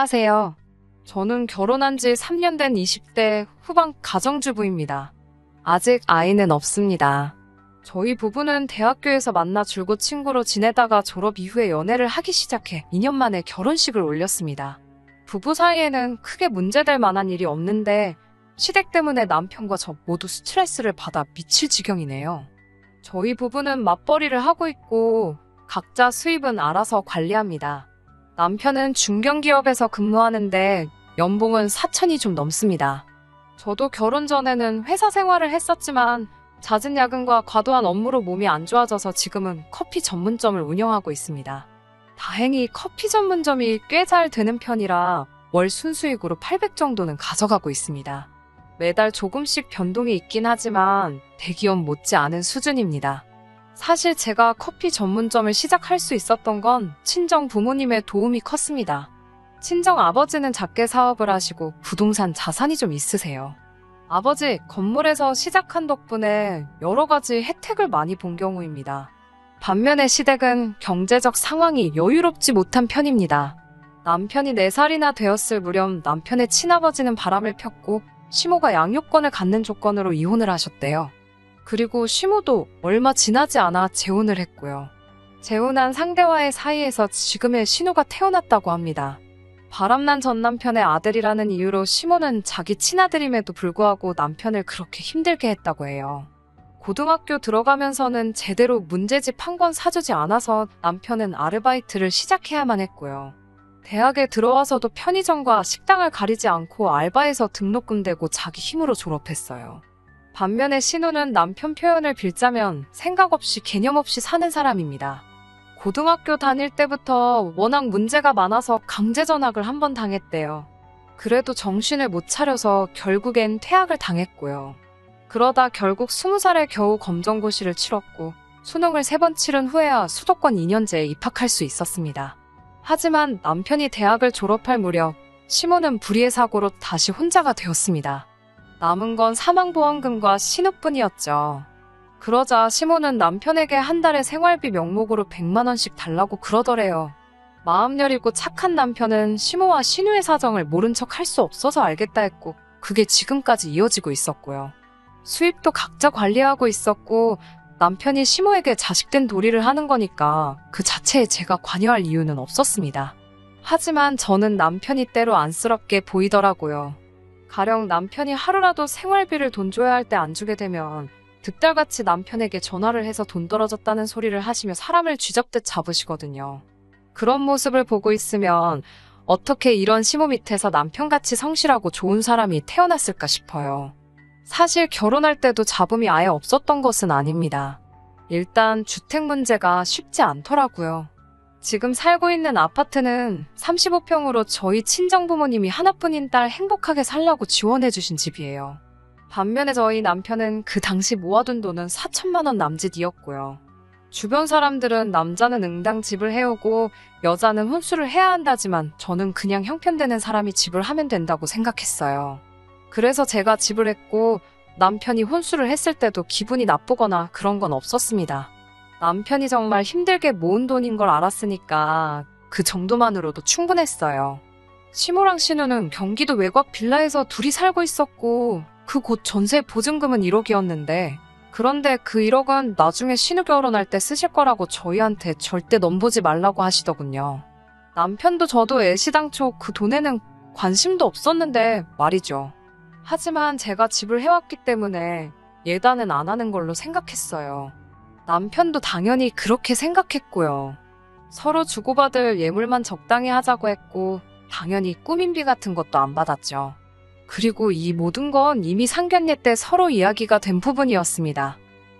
하세요. 저는 결혼한 지 3년 된 20대 후반 가정주부입니다. 아직 아이는 없습니다. 저희 부부는 대학교에서 만나 줄곧 친구로 지내다가 졸업 이후에 연애를 하기 시작해 2년 만에 결혼식을 올렸습니다. 부부 사이에는 크게 문제될 만한 일이 없는데 시댁 때문에 남편과 저 모두 스트레스를 받아 미칠 지경이네요. 저희 부부는 맞벌이를 하고 있고 각자 수입은 알아서 관리합니다. 남편은 중견기업에서 근무하는데 연봉은 4천이 좀 넘습니다. 저도 결혼 전에는 회사 생활을 했었지만 잦은 야근과 과도한 업무로 몸이 안 좋아져서 지금은 커피 전문점을 운영하고 있습니다. 다행히 커피 전문점이 꽤 잘 되는 편이라 월 순수익으로 800 정도는 가져가고 있습니다. 매달 조금씩 변동이 있긴 하지만 대기업 못지않은 수준입니다. 사실 제가 커피 전문점을 시작할 수 있었던 건 친정 부모님의 도움이 컸습니다. 친정 아버지는 작게 사업을 하시고 부동산 자산이 좀 있으세요. 아버지 건물에서 시작한 덕분에 여러 가지 혜택을 많이 본 경우입니다. 반면에 시댁은 경제적 상황이 여유롭지 못한 편입니다. 남편이 4살이나 되었을 무렵 남편의 친아버지는 바람을 폈고 시모가 양육권을 갖는 조건으로 이혼을 하셨대요. 그리고 시모도 얼마 지나지 않아 재혼을 했고요. 재혼한 상대와의 사이에서 지금의 신우가 태어났다고 합니다. 바람난 전 남편의 아들이라는 이유로 시모는 자기 친아들임에도 불구하고 남편을 그렇게 힘들게 했다고 해요. 고등학교 들어가면서는 제대로 문제집 한 권 사주지 않아서 남편은 아르바이트를 시작해야만 했고요. 대학에 들어와서도 편의점과 식당을 가리지 않고 알바해서 등록금 대고 자기 힘으로 졸업했어요. 반면에 신우는 남편 표현을 빌자면 생각 없이 개념 없이 사는 사람입니다. 고등학교 다닐 때부터 워낙 문제가 많아서 강제 전학을 한 번 당했대요. 그래도 정신을 못 차려서 결국엔 퇴학을 당했고요. 그러다 결국 20살에 겨우 검정고시를 치렀고 수능을 3번 치른 후에야 수도권 2년제에 입학할 수 있었습니다. 하지만 남편이 대학을 졸업할 무렵 시모는 불의의 사고로 다시 혼자가 되었습니다. 남은 건 사망보험금과 신우뿐이었죠. 그러자 시모는 남편에게 한 달에 생활비 명목으로 100만 원씩 달라고 그러더래요. 마음 여리고 착한 남편은 시모와 신우의 사정을 모른 척 할 수 없어서 알겠다 했고 그게 지금까지 이어지고 있었고요. 수입도 각자 관리하고 있었고 남편이 시모에게 자식된 도리를 하는 거니까 그 자체에 제가 관여할 이유는 없었습니다. 하지만 저는 남편이 때로 안쓰럽게 보이더라고요. 가령 남편이 하루라도 생활비를 돈 줘야 할 때 안 주게 되면 득달같이 남편에게 전화를 해서 돈 떨어졌다는 소리를 하시며 사람을 쥐잡듯 잡으시거든요. 그런 모습을 보고 있으면 어떻게 이런 시모 밑에서 남편같이 성실하고 좋은 사람이 태어났을까 싶어요. 사실 결혼할 때도 잡음이 아예 없었던 것은 아닙니다. 일단 주택 문제가 쉽지 않더라고요. 지금 살고 있는 아파트는 35평으로 저희 친정부모님이 하나뿐인 딸 행복하게 살라고 지원해주신 집이에요. 반면에 저희 남편은 그 당시 모아둔 돈은 4천만 원 남짓이었고요. 주변 사람들은 남자는 응당 집을 해오고 여자는 혼수를 해야 한다지만 저는 그냥 형편되는 사람이 집을 하면 된다고 생각했어요. 그래서 제가 집을 했고 남편이 혼수를 했을 때도 기분이 나쁘거나 그런 건 없었습니다. 남편이 정말 힘들게 모은 돈인 걸 알았으니까 그 정도만으로도 충분했어요. 시모랑 신우는 경기도 외곽 빌라에서 둘이 살고 있었고 그 곳 전세 보증금은 1억이었는데 그런데 그 1억은 나중에 신우 결혼할 때 쓰실 거라고 저희한테 절대 넘보지 말라고 하시더군요. 남편도 저도 애시당초 그 돈에는 관심도 없었는데 말이죠. 하지만 제가 집을 해왔기 때문에 예단은 안 하는 걸로 생각했어요. 남편도 당연히 그렇게 생각했고요. 서로 주고받을 예물만 적당히 하자고 했고 당연히 꾸민비 같은 것도 안 받았죠. 그리고 이 모든 건 이미 상견례 때 서로 이야기가 된 부분이었습니다.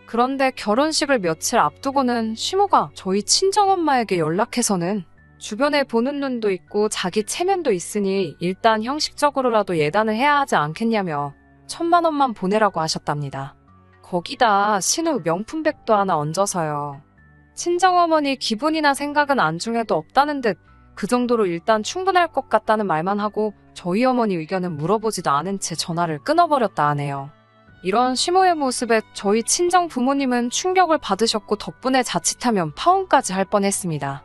그런데 결혼식을 며칠 앞두고는 시모가 저희 친정엄마에게 연락해서는 주변에 보는 눈도 있고 자기 체면도 있으니 일단 형식적으로라도 예단을 해야 하지 않겠냐며 1,000만 원만 보내라고 하셨답니다. 거기다 신우 명품백도 하나 얹어서요. 친정어머니 기분이나 생각은 안중에도 없다는 듯 그 정도로 일단 충분할 것 같다는 말만 하고 저희 어머니 의견은 물어보지도 않은 채 전화를 끊어버렸다 하네요. 이런 시모의 모습에 저희 친정 부모님은 충격을 받으셨고 덕분에 자칫하면 파혼까지 할 뻔했습니다.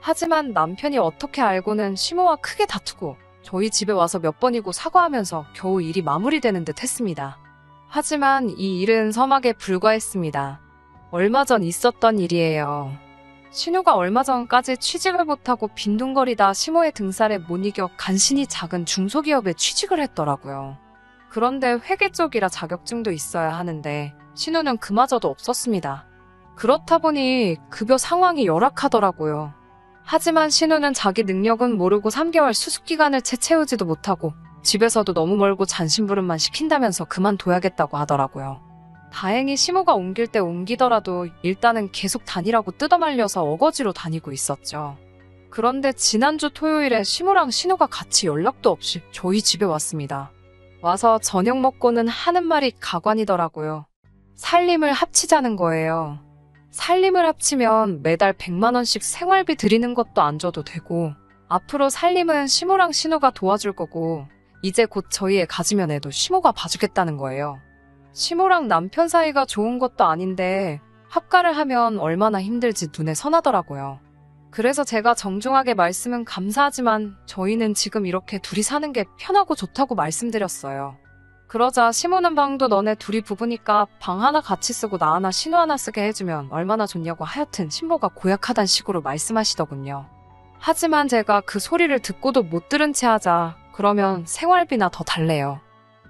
하지만 남편이 어떻게 알고는 시모와 크게 다투고 저희 집에 와서 몇 번이고 사과하면서 겨우 일이 마무리되는 듯 했습니다. 하지만 이 일은 서막에 불과했습니다. 얼마 전 있었던 일이에요. 신우가 얼마 전까지 취직을 못하고 빈둥거리다 시모의 등살에 못 이겨 간신히 작은 중소기업에 취직을 했더라고요. 그런데 회계 쪽이라 자격증도 있어야 하는데 신우는 그마저도 없었습니다. 그렇다 보니 급여 상황이 열악하더라고요. 하지만 신우는 자기 능력은 모르고 3개월 수습기간을 채 채우지도 못하고 집에서도 너무 멀고 잔심부름만 시킨다면서 그만둬야겠다고 하더라고요. 다행히 시모가 옮길 때 옮기더라도 일단은 계속 다니라고 뜯어말려서 어거지로 다니고 있었죠. 그런데 지난주 토요일에 시모랑 신우가 같이 연락도 없이 저희 집에 왔습니다. 와서 저녁 먹고는 하는 말이 가관이더라고요. 살림을 합치자는 거예요. 살림을 합치면 매달 100만 원씩 생활비 드리는 것도 안 줘도 되고 앞으로 살림은 시모랑 신우가 도와줄 거고 이제 곧 저희 애 가지면 애도 시모가 봐주겠다는 거예요. 시모랑 남편 사이가 좋은 것도 아닌데 합가를 하면 얼마나 힘들지 눈에 선하더라고요. 그래서 제가 정중하게 말씀은 감사하지만 저희는 지금 이렇게 둘이 사는 게 편하고 좋다고 말씀드렸어요. 그러자 시모는 방도 너네 둘이 부부니까 방 하나 같이 쓰고 나 하나 신우 하나 쓰게 해주면 얼마나 좋냐고 하여튼 신모가 고약하단 식으로 말씀하시더군요. 하지만 제가 그 소리를 듣고도 못 들은 채 하자 그러면 생활비나 더 달래요.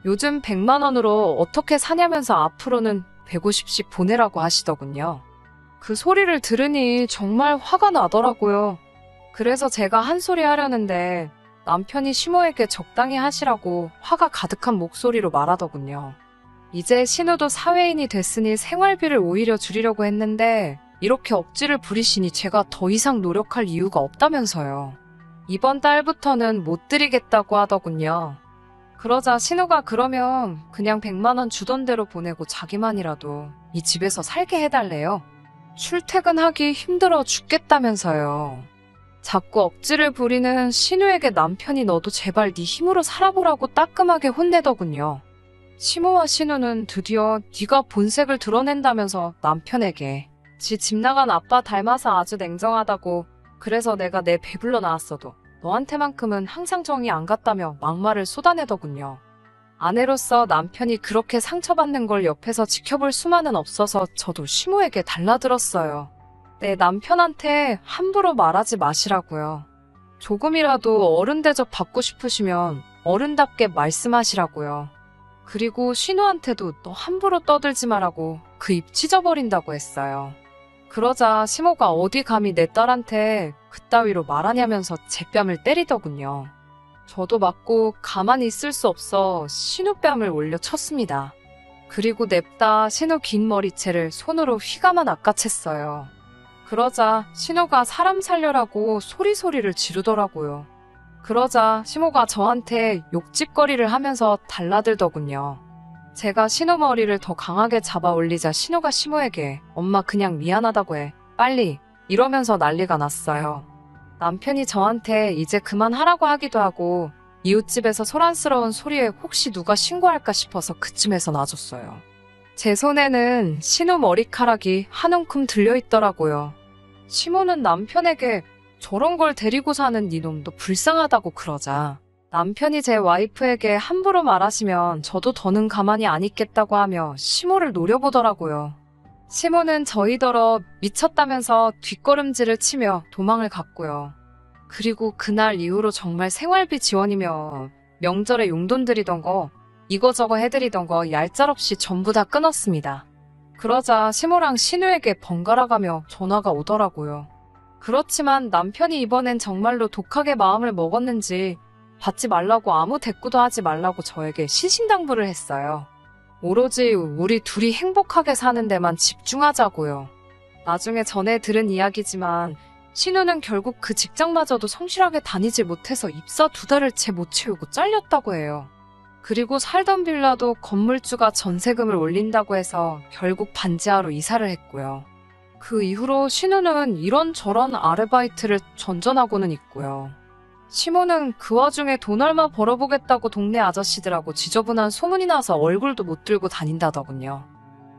요즘 100만 원으로 어떻게 사냐면서 앞으로는 150씩 보내라고 하시더군요. 그 소리를 들으니 정말 화가 나더라고요. 그래서 제가 한 소리 하려는데 남편이 시모에게 적당히 하시라고 화가 가득한 목소리로 말하더군요. 이제 신우도 사회인이 됐으니 생활비를 오히려 줄이려고 했는데 이렇게 억지를 부리시니 제가 더 이상 노력할 이유가 없다면서요. 이번 달부터는 못 드리겠다고 하더군요. 그러자 신우가 그러면 그냥 100만 원 주던 대로 보내고 자기만이라도 이 집에서 살게 해달래요. 출퇴근하기 힘들어 죽겠다면서요. 자꾸 억지를 부리는 신우에게 남편이 너도 제발 네 힘으로 살아보라고 따끔하게 혼내더군요. 시모와 신우는 드디어 네가 본색을 드러낸다면서 남편에게 지 집 나간 아빠 닮아서 아주 냉정하다고 그래서 내가 내 배불러 나왔어도 너한테만큼은 항상 정이 안 갔다며 막말을 쏟아내더군요. 아내로서 남편이 그렇게 상처받는 걸 옆에서 지켜볼 수만은 없어서 저도 시모에게 달라들었어요. 내 남편한테 함부로 말하지 마시라고요. 조금이라도 어른 대접 받고 싶으시면 어른답게 말씀하시라고요. 그리고 신우한테도 너 함부로 떠들지 말라고 그 입 찢어버린다고 했어요. 그러자 시모가 어디 감히 내 딸한테 그따위로 말하냐면서 제 뺨을 때리더군요. 저도 맞고 가만히 있을 수 없어 신우 뺨을 올려 쳤습니다. 그리고 냅다 신우 긴 머리채를 손으로 휘감아 낚아챘어요. 그러자 신우가 사람 살려라고 소리소리를 지르더라고요. 그러자 시모가 저한테 욕짓거리를 하면서 달라들더군요. 제가 신우 머리를 더 강하게 잡아 올리자 신우가 시모에게 엄마 그냥 미안하다고 해. 빨리. 이러면서 난리가 났어요. 남편이 저한테 이제 그만하라고 하기도 하고 이웃집에서 소란스러운 소리에 혹시 누가 신고할까 싶어서 그쯤에서 놔줬어요. 제 손에는 신우 머리카락이 한 움큼 들려있더라고요. 시모는 남편에게 저런 걸 데리고 사는 네 놈도 불쌍하다고 그러자 남편이 제 와이프에게 함부로 말하시면 저도 더는 가만히 안 있겠다고 하며 시모를 노려보더라고요. 시모는 저희더러 미쳤다면서 뒷걸음질을 치며 도망을 갔고요. 그리고 그날 이후로 정말 생활비 지원이며 명절에 용돈 드리던 거 이거저거 해드리던 거 얄짤없이 전부 다 끊었습니다. 그러자 시모랑 신우에게 번갈아가며 전화가 오더라고요. 그렇지만 남편이 이번엔 정말로 독하게 마음을 먹었는지 받지 말라고 아무 대꾸도 하지 말라고 저에게 신신당부를 했어요. 오로지 우리 둘이 행복하게 사는 데만 집중하자고요. 나중에 전에 들은 이야기지만 신우는 결국 그 직장마저도 성실하게 다니지 못해서 입사 2달을 채 못 채우고 잘렸다고 해요. 그리고 살던 빌라도 건물주가 전세금을 올린다고 해서 결국 반지하로 이사를 했고요. 그 이후로 신우는 이런저런 아르바이트를 전전하고는 있고요. 시모는 그 와중에 돈 얼마 벌어보겠다고 동네 아저씨들하고 지저분한 소문이 나서 얼굴도 못 들고 다닌다더군요.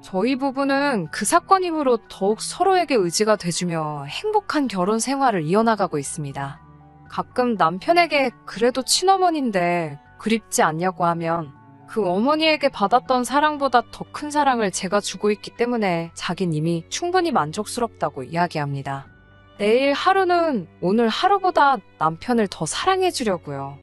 저희 부부는 그 사건 이후로 더욱 서로에게 의지가 돼주며 행복한 결혼 생활을 이어나가고 있습니다. 가끔 남편에게 그래도 친어머니인데 그립지 않냐고 하면 그 어머니에게 받았던 사랑보다 더 큰 사랑을 제가 주고 있기 때문에 자긴 이미 충분히 만족스럽다고 이야기합니다. 내일 하루는 오늘 하루보다 남편을 더 사랑해 주려고요.